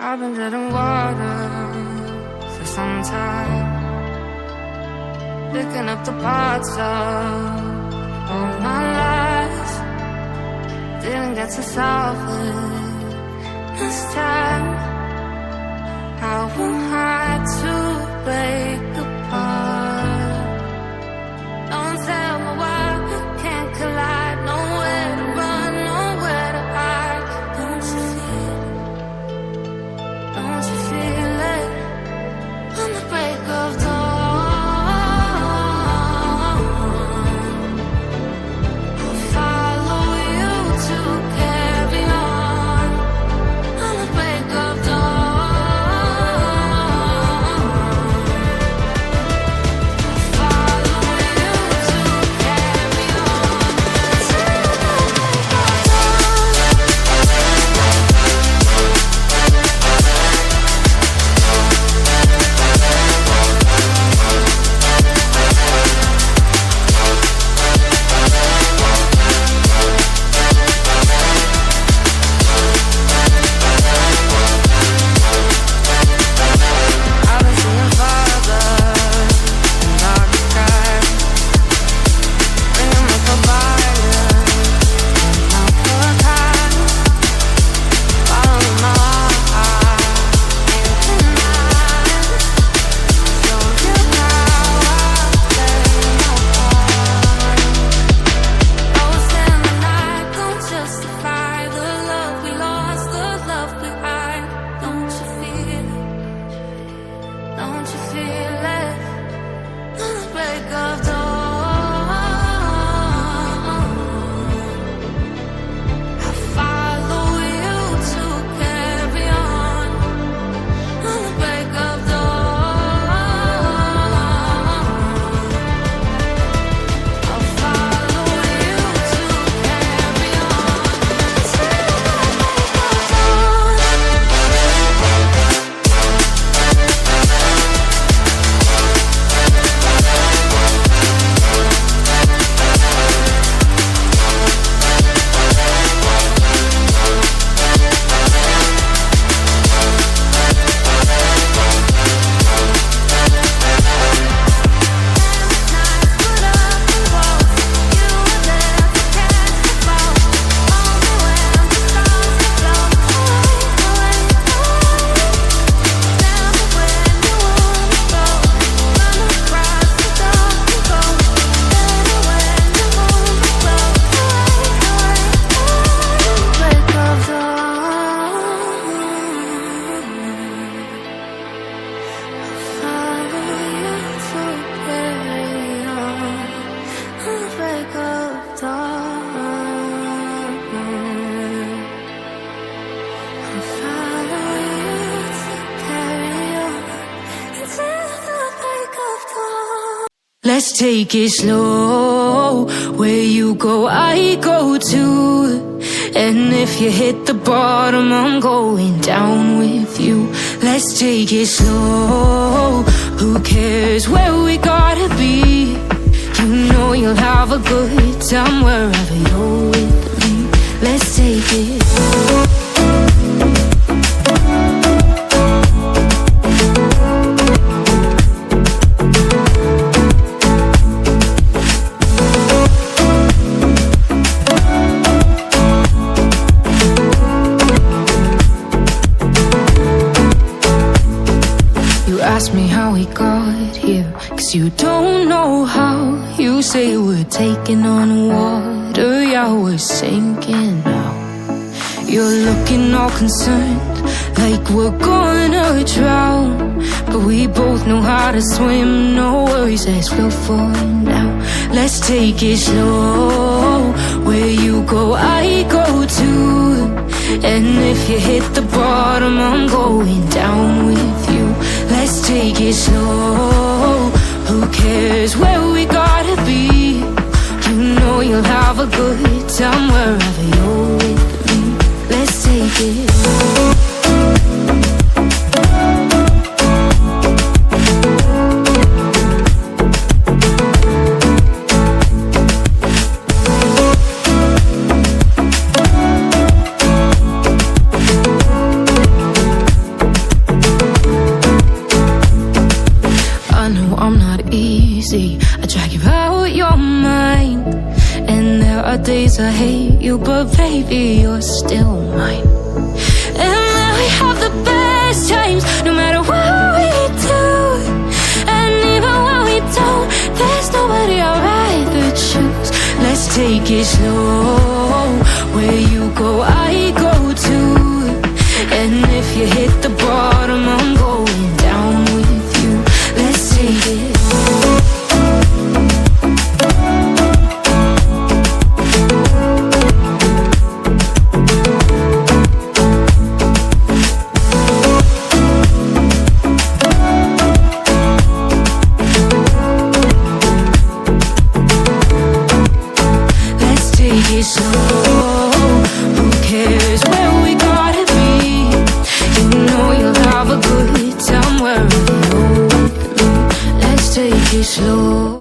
I've been treading water for some time, picking up the parts of all my lies. Didn't get to solve it this time. How am I to break apart? Don't tell me why we can't collide. Nowhere to run, nowhere to hide. Don't you feel it? Don't you feel it? On the break of dawn, I'll follow you to carry on. On the break of dawn, I'll follow you to carry on. Till the break of I've been seeing farther in dark skies, bringing up a fire, not for time. Following my heart into mine, show you how I play my part. Ghosts in the night don't justify the love we lost, the love we hide. Don't you feel it? Don't you feel it? On the break of dawn, I follow you to carry on. On the break of dawn, I'll follow you to carry on. Till the break of dawn. Let's take it slow. Where you go, I go too. And if you hit the bottom, I'm going down with you. Let's take it slow. Who cares where we gotta be? You know you'll have a good time wherever you're with me. Let's take it slow. Ask me how we got here, 'cause you don't know how. You say we're taking on water, yeah, we're sinking now. You're looking all concerned, like we're gonna drown. But we both know how to swim, no worries, let's float for now. Let's take it slow. Where you go, I go too. And if you hit the bottom, I'm going down with you. Let's take it slow. Who cares where we gotta be? You know you'll have a good time wherever you're with me. Let's take it slow. you're mine. And there are days I hate you, but baby, you're still mine. And then we have the best times, no matter what we do. And even when we don't, there's nobody I'd rather choose. Let's take it slow. Where you go, I go too. And if you hit the bottom, I'm going down with you. Let's take it slow. Who cares where we gotta be? You know you'll have a good time wherever you're with me. Let's take it slow.